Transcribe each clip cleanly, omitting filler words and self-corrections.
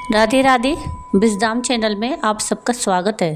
Radhe Radhe. Wisdom channel में आप सबका स्वागत है।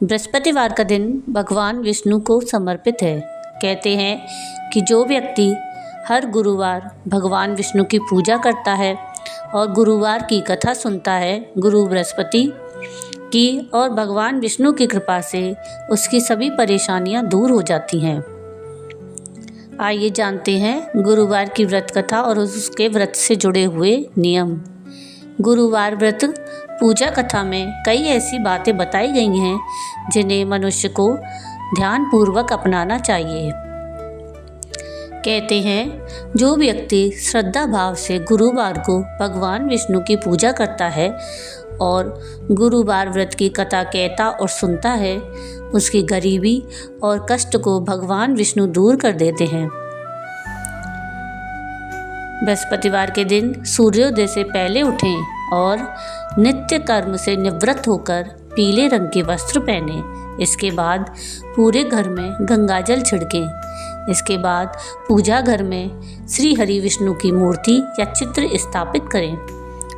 बृहस्पतिवार का दिन भगवान विष्णु को समर्पित है। कहते हैं कि जो व्यक्ति हर गुरुवार भगवान विष्णु की पूजा करता है और गुरुवार की कथा सुनता है गुरु बृहस्पति की, और भगवान विष्णु की कृपा से उसकी सभी परेशानियां दूर हो जाती हैं। आइए जानते हैं गुरुवार की व्रत कथा और उसके व्रत से जुड़े हुए नियम। गुरुवार व्रत पूजा कथा में कई ऐसी बातें बताई गई हैं जिन्हें मनुष्य को ध्यानपूर्वक अपनाना चाहिए। कहते हैं जो व्यक्ति श्रद्धा भाव से गुरुवार को भगवान विष्णु की पूजा करता है और गुरुवार व्रत की कथा कहता और सुनता है, उसकी गरीबी और कष्ट को भगवान विष्णु दूर कर देते हैं। बृहस्पतिवार के दिन सूर्योदय से पहले उठें और नित्य कर्म से निवृत्त होकर पीले रंग के वस्त्र पहनें। इसके बाद पूरे घर में गंगाजल छिड़कें। इसके बाद पूजा घर में श्री हरि विष्णु की मूर्ति या चित्र स्थापित करें।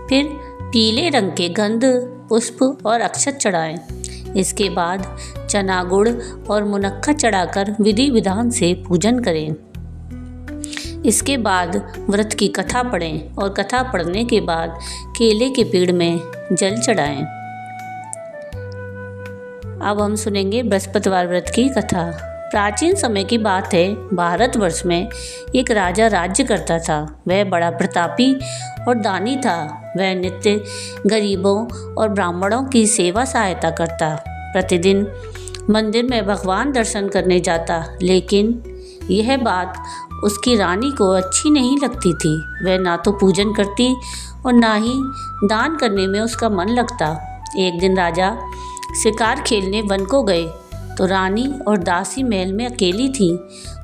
फिर पीले रंग के गंध, पुष्प और अक्षत चढ़ाएं। इसके बाद चना गुड़ और मुनक्का चढ़ाकर विधि विधान से पूजन करें। इसके बाद व्रत की कथा पढ़ें और कथा पढ़ने के बाद केले के पेड़ में जल चढ़ाएं। अब हम सुनेंगे बृहस्पतिवार व्रत की कथा। प्राचीन समय की बात है, भारतवर्ष में एक राजा राज्य करता था। वह बड़ा प्रतापी और दानी था। वह नित्य गरीबों और ब्राह्मणों की सेवा सहायता करता। प्रतिदिन मंदिर में भगवान दर्शन करने जाता, लेकिन यह बात उसकी रानी को अच्छी नहीं लगती थी। वह ना तो पूजन करती और ना ही दान करने में उसका मन लगता। एक दिन राजा शिकार खेलने वन को गए तो रानी और दासी महल में अकेली थी।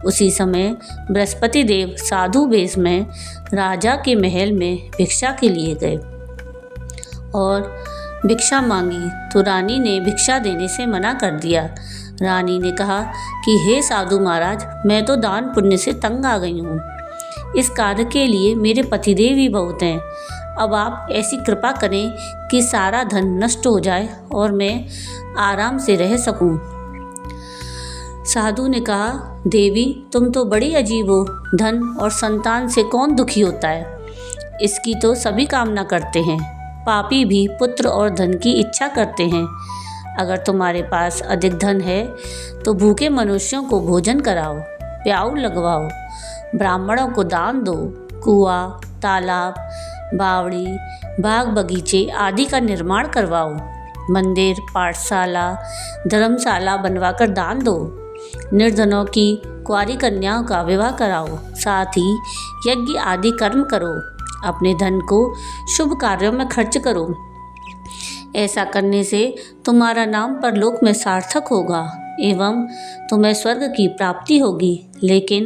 उसी समय बृहस्पति देव साधु वेश में राजा के महल में भिक्षा के लिए गए और भिक्षा मांगी तो रानी ने भिक्षा देने से मना कर दिया। रानी ने कहा कि हे साधु महाराज, मैं तो दान पुण्य से तंग आ गई हूँ। इस कार्य के लिए मेरे पतिदेव ही बहुत हैं। अब आप ऐसी कृपा करें कि सारा धन नष्ट हो जाए और मैं आराम से रह सकूं। साधु ने कहा, देवी तुम तो बड़ी अजीब हो। धन और संतान से कौन दुखी होता है? इसकी तो सभी कामना करते हैं। पापी भी पुत्र और धन की इच्छा करते हैं। अगर तुम्हारे पास अधिक धन है तो भूखे मनुष्यों को भोजन कराओ, प्याऊ लगवाओ, ब्राह्मणों को दान दो, कुआं, तालाब, बावड़ी, बाग बगीचे आदि का निर्माण करवाओ, मंदिर, पाठशाला, धर्मशाला बनवाकर दान दो, निर्धनों की कुंवारी कन्याओं का विवाह कराओ, साथ ही यज्ञ आदि कर्म करो। अपने धन को शुभ कार्यों में खर्च करो। ऐसा करने से तुम्हारा नाम परलोक में सार्थक होगा एवं तुम्हें स्वर्ग की प्राप्ति होगी। लेकिन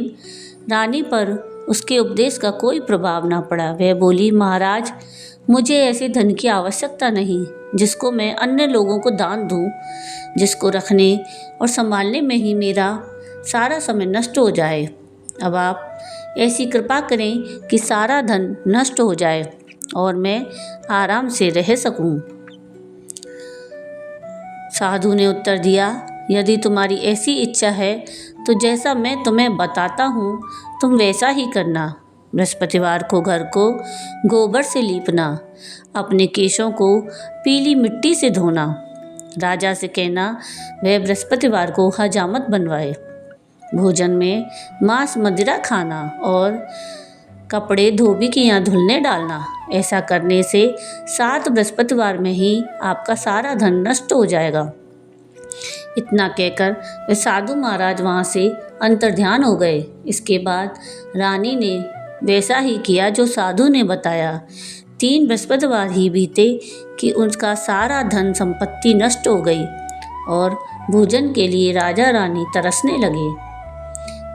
रानी पर उसके उपदेश का कोई प्रभाव ना पड़ा। वह बोली, महाराज मुझे ऐसे धन की आवश्यकता नहीं जिसको मैं अन्य लोगों को दान दूं, जिसको रखने और संभालने में ही मेरा सारा समय नष्ट हो जाए। अब आप ऐसी कृपा करें कि सारा धन नष्ट हो जाए और मैं आराम से रह सकूं। साधु ने उत्तर दिया, यदि तुम्हारी ऐसी इच्छा है तो जैसा मैं तुम्हें बताता हूँ तुम वैसा ही करना। बृहस्पतिवार को घर को गोबर से लीपना, अपने केशों को पीली मिट्टी से धोना। राजा से कहना वह बृहस्पतिवार को हजामत बनवाए। भोजन में मांस मदिरा खाना और कपड़े धोबी के यहाँ धुलने डालना। ऐसा करने से 7 बृहस्पतिवार में ही आपका सारा धन नष्ट हो जाएगा। इतना कहकर वे साधु महाराज वहाँ से अंतर्ध्यान हो गए। इसके बाद रानी ने वैसा ही किया जो साधु ने बताया। 3 बृहस्पतिवार ही बीते कि उनका सारा धन संपत्ति नष्ट हो गई और भोजन के लिए राजा रानी तरसने लगे।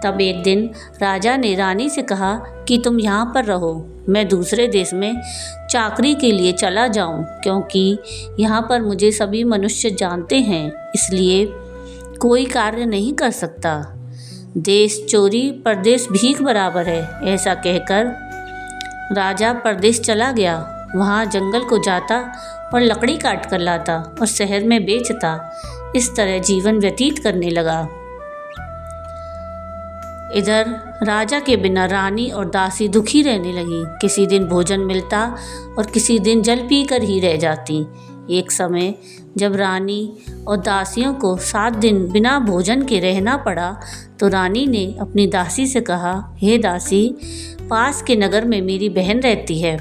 तब एक दिन राजा ने रानी से कहा कि तुम यहाँ पर रहो, मैं दूसरे देश में चाकरी के लिए चला जाऊँ, क्योंकि यहाँ पर मुझे सभी मनुष्य जानते हैं, इसलिए कोई कार्य नहीं कर सकता। देश चोरी परदेश भीख बराबर है। ऐसा कहकर राजा परदेश चला गया वहाँ जंगल को जाता और लकड़ी काट कर लाता और शहर में बेचता। इस तरह जीवन व्यतीत करने लगा। इधर राजा के बिना रानी और दासी दुखी रहने लगी। किसी दिन भोजन मिलता और किसी दिन जल पीकर ही रह जाती। एक समय जब रानी और दासियों को 7 दिन बिना भोजन के रहना पड़ा तो रानी ने अपनी दासी से कहा, हे दासी, पास के नगर में मेरी बहन रहती है,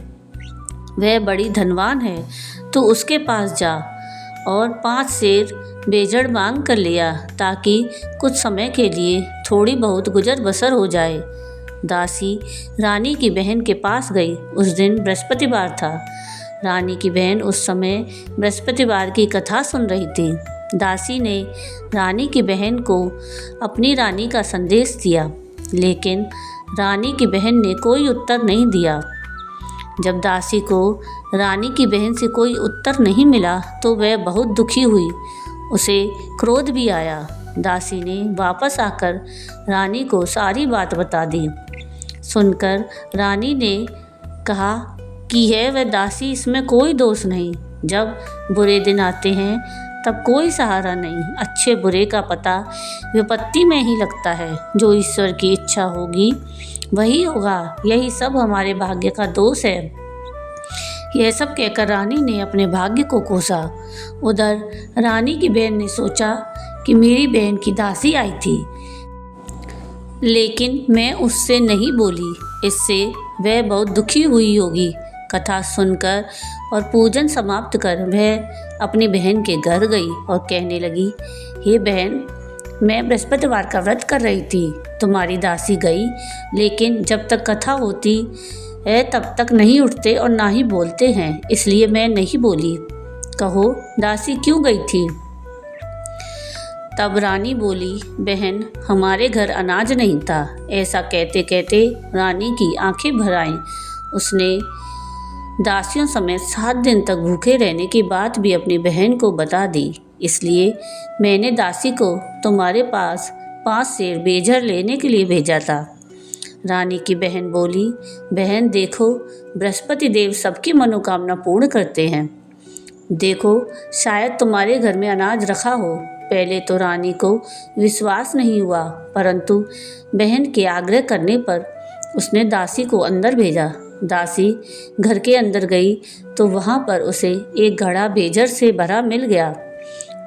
वह बड़ी धनवान है, तो उसके पास जा और 5 सेर बेजड़ मांग कर लिया ताकि कुछ समय के लिए थोड़ी बहुत गुजर बसर हो जाए। दासी रानी की बहन के पास गई। उस दिन बृहस्पतिवार था। रानी की बहन उस समय बृहस्पतिवार की कथा सुन रही थी। दासी ने रानी की बहन को अपनी रानी का संदेश दिया, लेकिन रानी की बहन ने कोई उत्तर नहीं दिया। जब दासी को रानी की बहन से कोई उत्तर नहीं मिला तो वह बहुत दुखी हुई। उसे क्रोध भी आया। दासी ने वापस आकर रानी को सारी बात बता दी। सुनकर रानी ने कहा कि है वह दासी, इसमें कोई दोष नहीं। जब बुरे दिन आते हैं तब कोई सहारा नहीं। अच्छे बुरे का पता विपत्ति में ही लगता है। जो ईश्वर की इच्छा होगी वही होगा। यही सब हमारे भाग्य का दोष है। यह सब कहकर रानी ने अपने भाग्य को कोसा। उधर रानी की बहन ने सोचा कि मेरी बहन की दासी आई थी, लेकिन मैं उससे नहीं बोली, इससे वह बहुत दुखी हुई होगी। कथा सुनकर और पूजन समाप्त कर वह अपनी बहन के घर गई और कहने लगी, हे बहन, मैं बृहस्पतिवार का व्रत कर रही थी। तुम्हारी दासी गई, लेकिन जब तक कथा होती है तब तक नहीं उठते और ना ही बोलते हैं, इसलिए मैं नहीं बोली। कहो दासी क्यों गई थी? तब रानी बोली, बहन, हमारे घर अनाज नहीं था। ऐसा कहते कहते रानी की आंखें भर आईं। उसने दासियों समेत 7 दिन तक भूखे रहने की बात भी अपनी बहन को बता दी। इसलिए मैंने दासी को तुम्हारे पास 5 सेर बेजड़ लेने के लिए भेजा था। रानी की बहन बोली, बहन देखो, बृहस्पति देव सबकी मनोकामना पूर्ण करते हैं। देखो, शायद तुम्हारे घर में अनाज रखा हो। पहले तो रानी को विश्वास नहीं हुआ, परंतु बहन के आग्रह करने पर उसने दासी को अंदर भेजा। दासी घर के अंदर गई तो वहाँ पर उसे एक घड़ा बेजड़ से भरा मिल गया।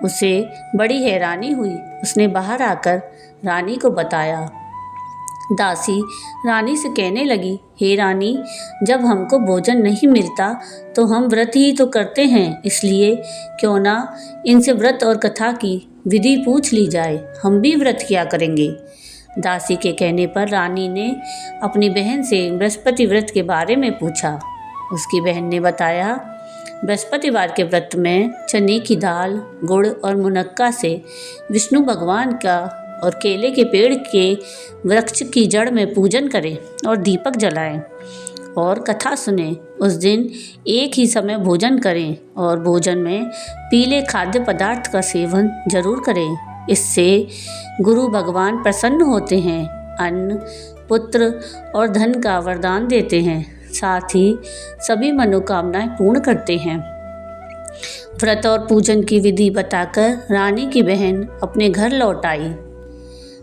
उसे बड़ी हैरानी हुई। उसने बाहर आकर रानी को बताया। दासी रानी से कहने लगी, हे रानी, जब हमको भोजन नहीं मिलता तो हम व्रत ही तो करते हैं, इसलिए क्यों ना इनसे व्रत और कथा की विधि पूछ ली जाए। हम भी व्रत किया करेंगे। दासी के कहने पर रानी ने अपनी बहन से बृहस्पति व्रत के बारे में पूछा। उसकी बहन ने बताया, बृहस्पतिवार के व्रत में चने की दाल, गुड़ और मुनक्का से विष्णु भगवान का और केले के पेड़ के वृक्ष की जड़ में पूजन करें और दीपक जलाएं और कथा सुने। उस दिन एक ही समय भोजन करें और भोजन में पीले खाद्य पदार्थ का सेवन जरूर करें। इससे गुरु भगवान प्रसन्न होते हैं, अन्न, पुत्र और धन का वरदान देते हैं, साथ ही सभी मनोकामनाएं पूर्ण करते हैं। व्रत और पूजन की विधि बताकर रानी की बहन अपने घर लौट आई।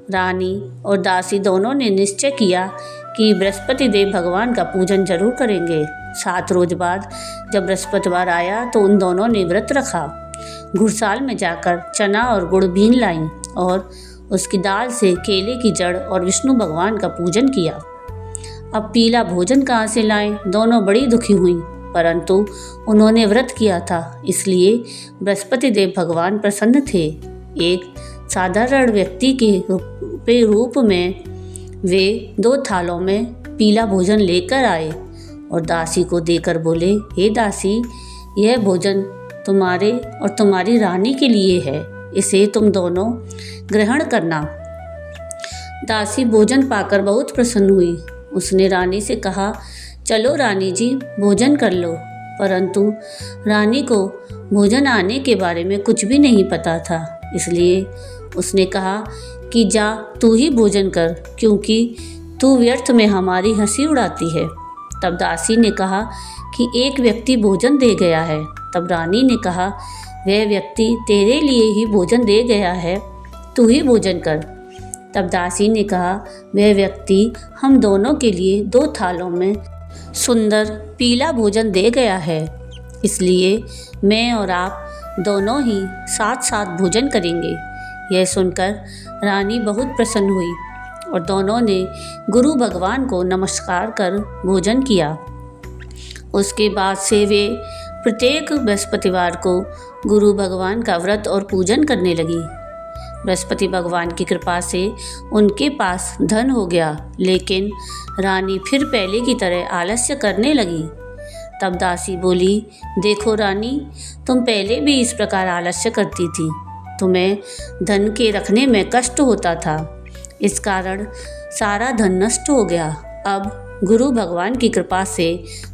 रानी और दासी दोनों ने निश्चय किया कि बृहस्पति देव भगवान का पूजन जरूर करेंगे। 7 रोज बाद जब बृहस्पतिवार आया तो उन दोनों ने व्रत रखा। घुड़साल में जाकर चना और गुड़ बीन लाईं और उसकी दाल से केले की जड़ और विष्णु भगवान का पूजन किया। अब पीला भोजन कहाँ से लाएं? दोनों बड़ी दुखी हुईं, परंतु उन्होंने व्रत किया था, इसलिए बृहस्पति देव भगवान प्रसन्न थे। एक साधारण व्यक्ति के रूप में वे 2 थालों में पीला भोजन लेकर आए और दासी को देकर बोले, हे दासी, यह भोजन तुम्हारे और तुम्हारी रानी के लिए है, इसे तुम दोनों ग्रहण करना। दासी भोजन पाकर बहुत प्रसन्न हुई। उसने रानी से कहा, चलो रानी जी, भोजन कर लो। परंतु रानी को भोजन आने के बारे में कुछ भी नहीं पता था, इसलिए उसने कहा कि जा तू ही भोजन कर, क्योंकि तू व्यर्थ में हमारी हंसी उड़ाती है। तब दासी ने कहा कि एक व्यक्ति भोजन दे गया है। तब रानी ने कहा, वह व्यक्ति तेरे लिए ही भोजन दे गया है, तू ही भोजन कर। तब दासी ने कहा, वह व्यक्ति हम दोनों के लिए 2 थालों में सुंदर पीला भोजन दे गया है, इसलिए मैं और आप दोनों ही साथ साथ भोजन करेंगे। यह सुनकर रानी बहुत प्रसन्न हुई और दोनों ने गुरु भगवान को नमस्कार कर भोजन किया। उसके बाद से वे प्रत्येक बृहस्पतिवार को गुरु भगवान का व्रत और पूजन करने लगी। बृहस्पति भगवान की कृपा से उनके पास धन हो गया, लेकिन रानी फिर पहले की तरह आलस्य करने लगी। तब दासी बोली, देखो रानी, तुम पहले भी इस प्रकार आलस्य करती थी। तुम्हें धन के रखने में कष्ट होता था, इस कारण सारा धन नष्ट हो गया। अब गुरु भगवान की कृपा से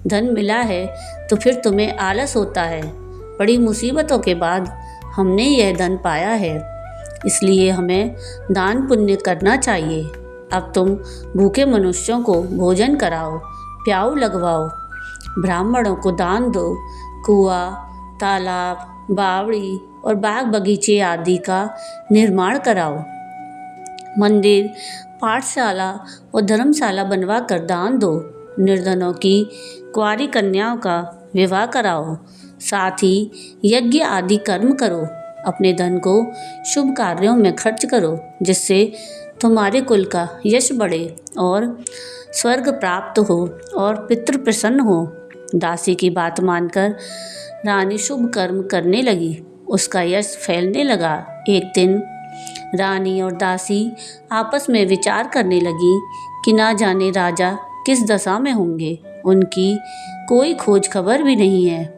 धन मिला है तो फिर तुम्हें आलस होता है। बड़ी मुसीबतों के बाद हमने यह धन पाया है, इसलिए हमें दान पुण्य करना चाहिए। अब तुम भूखे मनुष्यों को भोजन कराओ, प्याऊ लगवाओ, ब्राह्मणों को दान दो, कुआं, तालाब, बावड़ी और बाग बगीचे आदि का निर्माण कराओ, मंदिर, पाठशाला और धर्मशाला बनवा कर दान दो, निर्धनों की कुंवारी कन्याओं का विवाह कराओ, साथ ही यज्ञ आदि कर्म करो। अपने धन को शुभ कार्यों में खर्च करो, जिससे तुम्हारे कुल का यश बढ़े और स्वर्ग प्राप्त हो और पितृ प्रसन्न हो। दासी की बात मानकर रानी शुभ कर्म करने लगी, उसका यश फैलने लगा। एक दिन रानी और दासी आपस में विचार करने लगी कि ना जाने राजा किस दशा में होंगे, उनकी कोई खोज खबर भी नहीं है।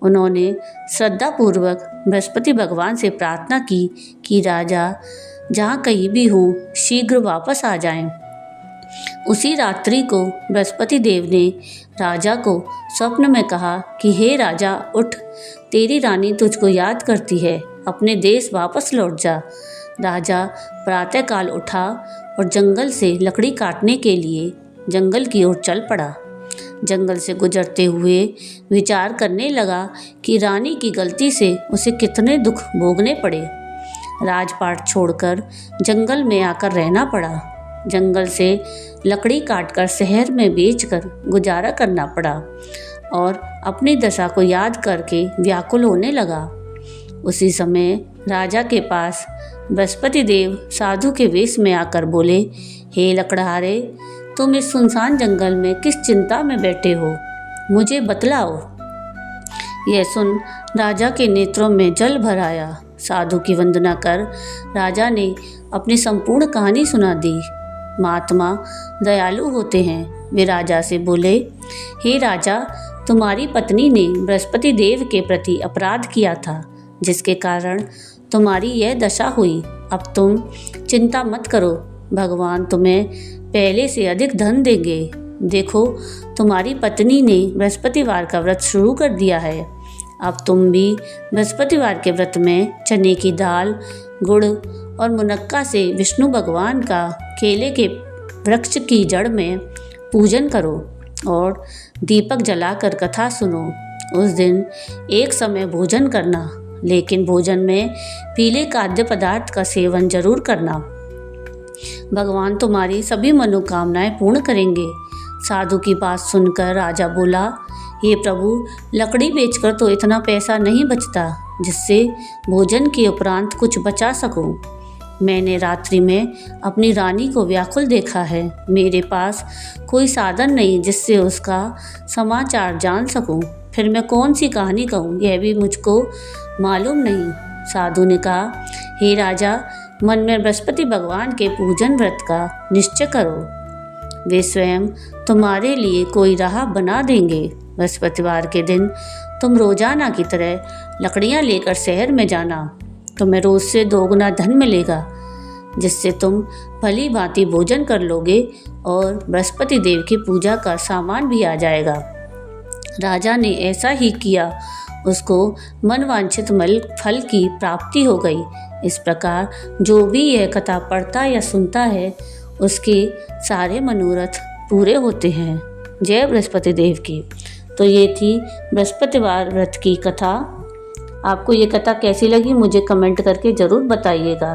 उन्होंने श्रद्धापूर्वक बृहस्पति भगवान से प्रार्थना की कि राजा जहाँ कहीं भी हो शीघ्र वापस आ जाएं। उसी रात्रि को बृहस्पति देव ने राजा को स्वप्न में कहा कि हे राजा, उठ, तेरी रानी तुझको याद करती है, अपने देश वापस लौट जा। राजा प्रातःकाल उठा और जंगल से लकड़ी काटने के लिए जंगल की ओर चल पड़ा। जंगल से गुजरते हुए विचार करने लगा कि रानी की गलती से उसे कितने दुख भोगने पड़े। राजपाट छोड़कर जंगल में आकर रहना पड़ा। जंगल से लकड़ी काटकर शहर में बेचकर गुजारा करना पड़ा और अपनी दशा को याद करके व्याकुल होने लगा। उसी समय राजा के पास बृहस्पति देव साधु के वेश में आकर बोले, हे लकड़हारे, तुम इस सुनसान जंगल में किस चिंता में बैठे हो, मुझे बतलाओ। यह सुन राजा के नेत्रों में जल भर आया। साधु की वंदना कर राजा ने अपनी संपूर्ण कहानी सुना दी। महात्मा दयालु होते हैं। वे राजा से बोले, हे राजा, तुम्हारी पत्नी ने बृहस्पति देव के प्रति अपराध किया था, जिसके कारण तुम्हारी यह दशा हुई। अब तुम चिंता मत करो, भगवान तुम्हें पहले से अधिक धन देंगे। देखो, तुम्हारी पत्नी ने बृहस्पतिवार का व्रत शुरू कर दिया है। अब तुम भी बृहस्पतिवार के व्रत में चने की दाल, गुड़ और मुनक्का से विष्णु भगवान का केले के वृक्ष की जड़ में पूजन करो और दीपक जलाकर कथा सुनो। उस दिन एक समय भोजन करना, लेकिन भोजन में पीले खाद्य पदार्थ का सेवन जरूर करना। भगवान तुम्हारी सभी मनोकामनाएं पूर्ण करेंगे। साधु की बात सुनकर राजा बोला, हे प्रभु, लकड़ी बेचकर तो इतना पैसा नहीं बचता जिससे भोजन के उपरांत कुछ बचा सकूं। मैंने रात्रि में अपनी रानी को व्याकुल देखा है। मेरे पास कोई साधन नहीं जिससे उसका समाचार जान सकूं। फिर मैं कौन सी कहानी कहूँ, यह भी मुझको मालूम नहीं। साधु ने कहा, हे राजा, मन में बृहस्पति भगवान के पूजन व्रत का निश्चय करो, वे स्वयं तुम्हारे लिए कोई राह बना देंगे। बृहस्पतिवार के दिन तुम रोजाना की तरह लकड़ियाँ लेकर शहर में जाना। तुम्हें रोज से 2 गुना धन मिलेगा, जिससे तुम भली भांति भोजन कर लोगे और बृहस्पति देव की पूजा का सामान भी आ जाएगा। राजा ने ऐसा ही किया। उसको मनवांछित फल की प्राप्ति हो गई। इस प्रकार जो भी यह कथा पढ़ता या सुनता है, उसके सारे मनोरथ पूरे होते हैं। जय बृहस्पति देव की। तो ये थी बृहस्पतिवार व्रत की कथा। आपको ये कथा कैसी लगी मुझे कमेंट करके ज़रूर बताइएगा।